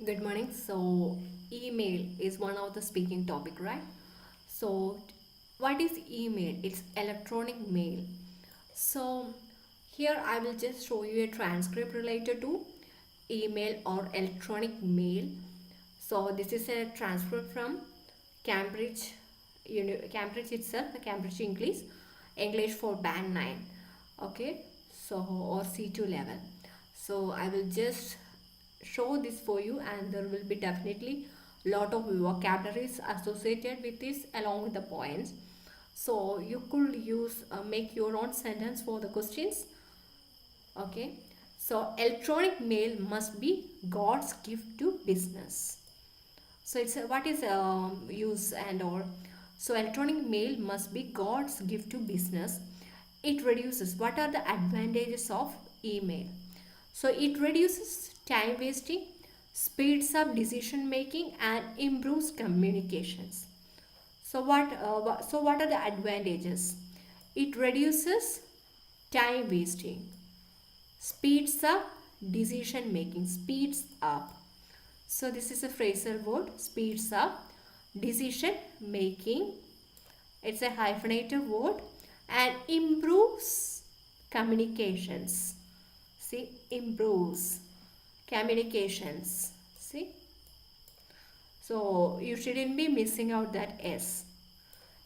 Good morning. So, email is one of the speaking topic, right? So, what is email? It's electronic mail. So, here I will just show you a transcript related to email or electronic mail. So, this is a transcript from Cambridge, Cambridge itself, the Cambridge English for Band 9. Okay, so or C2 level. So, I will just show this for you, and there will be definitely lot of vocabularies associated with this along with the points. So you could use make your own sentence for the questions. Okay, so electronic mail must be God's gift to business. So it's what is use and or. So electronic mail must be God's gift to business. It reduces, what are the advantages of email? So it reduces time wasting, speeds up decision making, and improves communications. So what are the advantages? It reduces time wasting, speeds up decision making, speeds up. So this is a phrasal word, speeds up decision making. It's a hyphenated word, and improves communications. See, improves communications. See, so you shouldn't be missing out that S.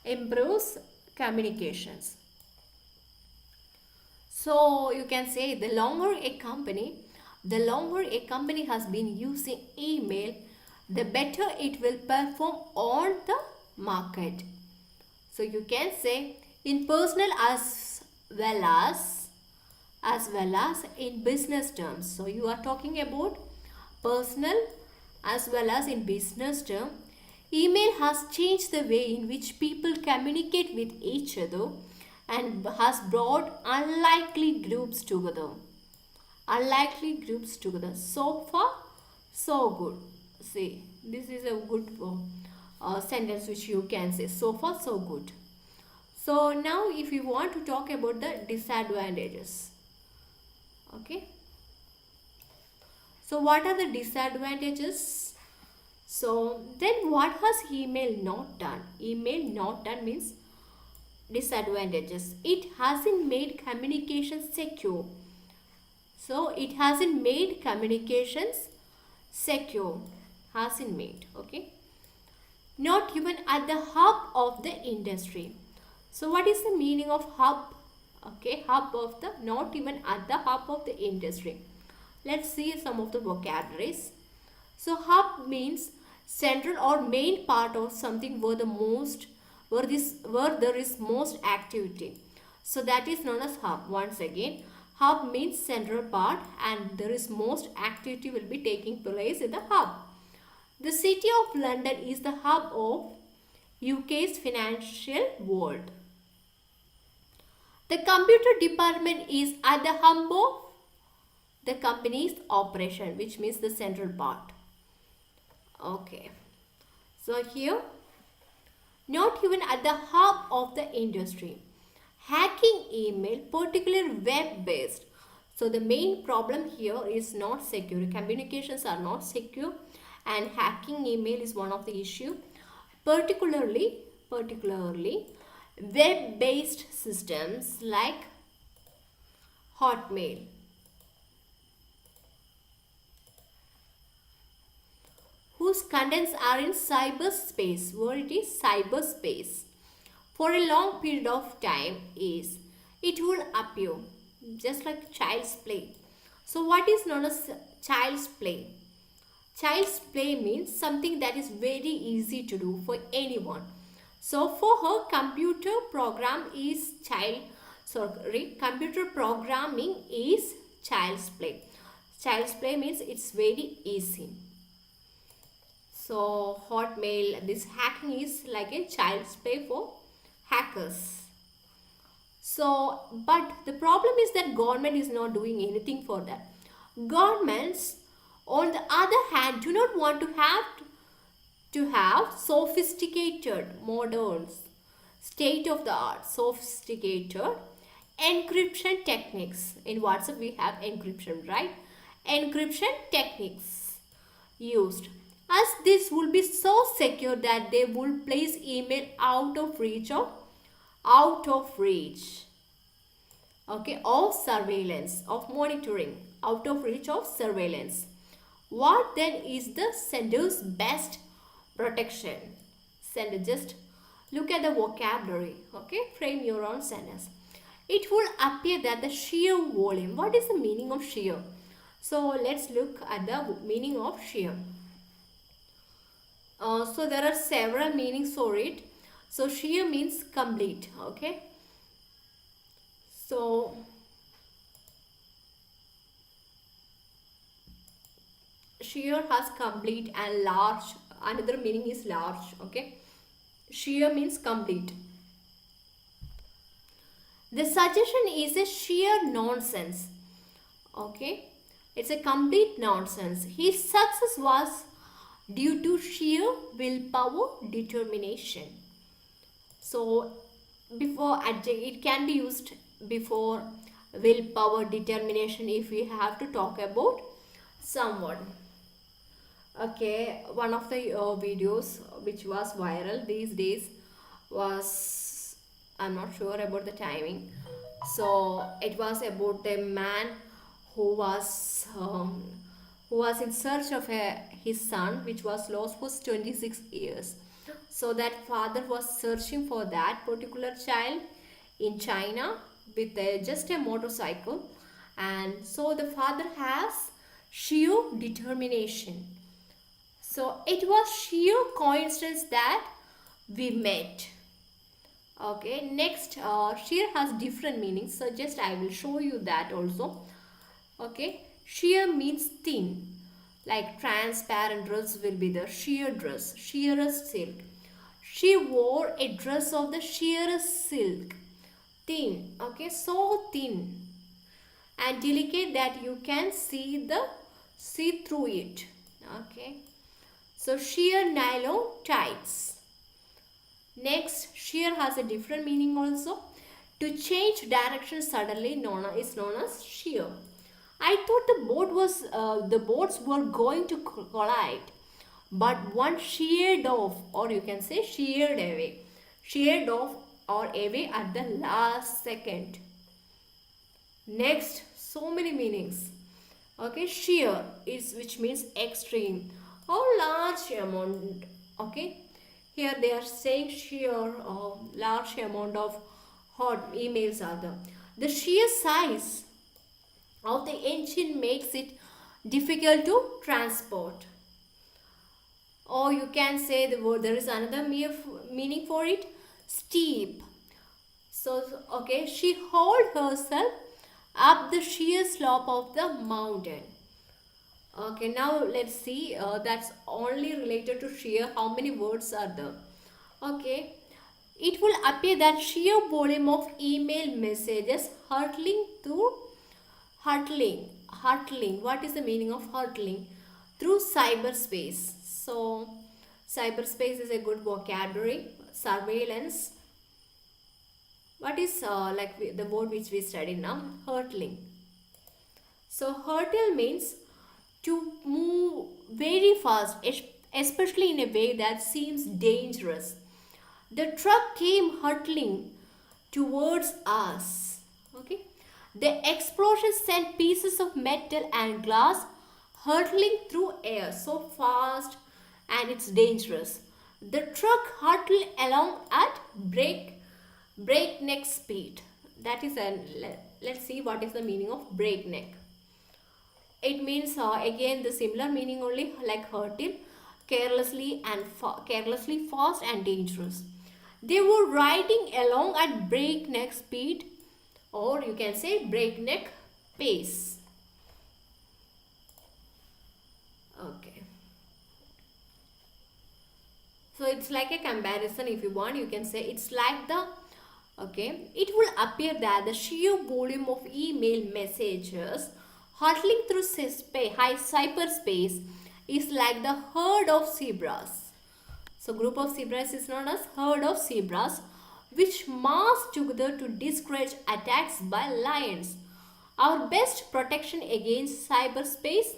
Improves communications. So you can say the longer a company has been using email, the better it will perform on the market. So you can say in personal well as in business terms. So you are talking about personal as well as in business term. Email has changed the way in which people communicate with each other and has brought unlikely groups together. So far, so good. See, this is a good sentence which you can say. So far, so good. So now if you want to talk about the disadvantages. Okay. So what are the disadvantages? So then what has email not done? Email not done means disadvantages. It hasn't made communication secure. So it hasn't made communications secure. Hasn't made. Okay. Not even at the hub of the industry. So what is the meaning of hub? Okay, hub of the, not even at the hub of the industry. Let's see some of the vocabularies. So hub means central or main part of something where there is most activity. So that is known as hub. Once again, hub means central part, and there is most activity will be taking place in the hub. The city of London is the hub of UK's financial world. The computer department is at the hub of the company's operation, which means the central part. Okay. So here, not even at the hub of the industry. Hacking email, particularly web-based. So the main problem here is not secure. Communications are not secure, and hacking email is one of the issue. Particularly web-based systems like Hotmail, whose contents are in cyberspace, where it is cyberspace, for a long period of time, is it will appear just like child's play. So what is known as child's play? Child's play means something that is very easy to do for anyone. So for her, computer programming is child's play. Child's play means it's very easy. So Hotmail, this hacking is like a child's play for hackers. So, but the problem is that government is not doing anything for that. Governments, on the other hand, do not want to have sophisticated, modern, state-of-the-art, sophisticated encryption techniques. In WhatsApp we have encryption, right? Encryption techniques used, as this will be so secure that they will place email out of reach, okay, of surveillance, of monitoring, out of reach of surveillance. What then is the sender's best protection? Sender, just look at the vocabulary, okay, frame your own sentence. It will appear that the sheer volume, what is the meaning of sheer? So let's look at the meaning of sheer. So there are several meanings for it. So sheer means complete, okay. So sheer has complete and large. Another meaning is large, okay. Sheer means complete. The suggestion is a sheer nonsense, okay. It's a complete nonsense. His success was due to sheer willpower, determination. So before it can be used before willpower, determination if we have to talk about someone. Okay, one of the videos which was viral these days was, I'm not sure about the timing. So it was about a man who was in search of his son, which was lost for 26 years. So that father was searching for that particular child in China with just a motorcycle, and so the father has sheer determination. So it was sheer coincidence that we met. Okay, next, sheer has different meanings, so just I will show you that also. Okay, sheer means thin, like transparent dress will be the sheer dress, sheerest silk. She wore a dress of the sheerest silk, thin, okay, so thin and delicate that you can see through it, okay. So sheer nylon tights. Next, sheer has a different meaning also. To change direction suddenly is known as sheer. I thought the boats were going to collide, but one sheared off, or you can say sheared off or away at the last second. Next, so many meanings. Okay, sheer is which means extreme or large amount. Okay, here they are saying sheer or large amount of hot emails are there. The sheer size of the engine makes it difficult to transport. Or you can say the word, there is another meaning for it, steep. So okay, she hauled herself up the sheer slope of the mountain. Okay, now let's see, that's only related to sheer. How many words are there? Okay, it will appear that sheer volume of email messages hurtling. What is the meaning of hurtling? Through cyberspace. So cyberspace is a good vocabulary. Surveillance. What is the word which we study now? Hurtling. So hurtle means to move very fast, especially in a way that seems dangerous. The truck came hurtling towards us. Okay. The explosion sent pieces of metal and glass hurtling through air so fast, and it's dangerous. The truck hurtled along at breakneck speed. That is let's see what is the meaning of breakneck. It means again the similar meaning only, like hurtle, carelessly fast and dangerous. They were riding along at breakneck speed, or you can say breakneck pace. Okay. So it's like a comparison. If you want, you can say it's like the, okay, it will appear that the sheer volume of email messages hurtling through cyberspace is like the herd of zebras. So group of zebras is known as herd of zebras, which mass together to discourage attacks by lions. Our best protection against cyberspace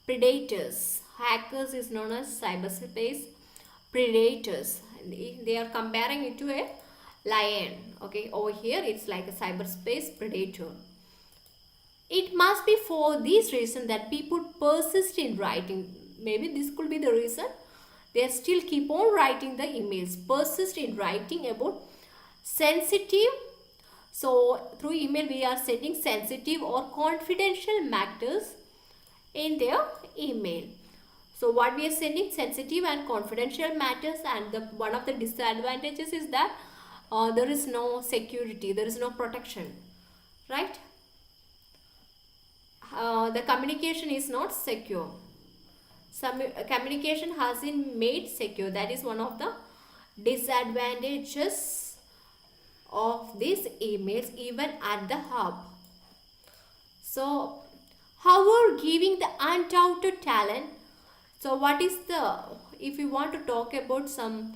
predators. hackers is known as cyberspace predators. They are comparing it to a lion. Okay, over here it's like a cyberspace predator. It must be for this reason that people persist in writing. Maybe this could be the reason they still keep on writing the emails, persist in writing about sensitive. So through email we are sending sensitive or confidential matters in their email. So what we are sending sensitive and confidential matters, and one of the disadvantages is that there is no security, there is no protection, right? The communication is not secure. Some communication has been made secure. That is one of the disadvantages of these emails even at the hub. So, however, giving the undoubted talent. So, what is the, if you want to talk about some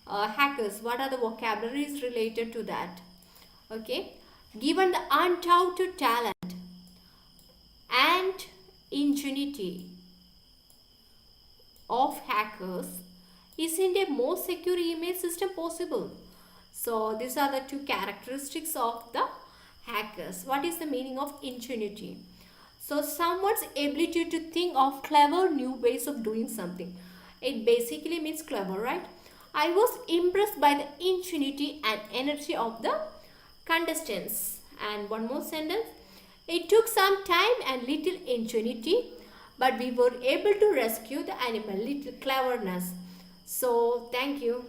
hackers, what are the vocabularies related to that? Okay, given the undoubted talent and ingenuity of hackers, isn't a more secure email system possible? So these are the two characteristics of the hackers. What is the meaning of ingenuity? So someone's ability to think of clever new ways of doing something. It basically means clever, right? I was impressed by the ingenuity and energy of the contestants. And one more sentence. It took some time and little ingenuity, but we were able to rescue the animal, little cleverness. So thank you.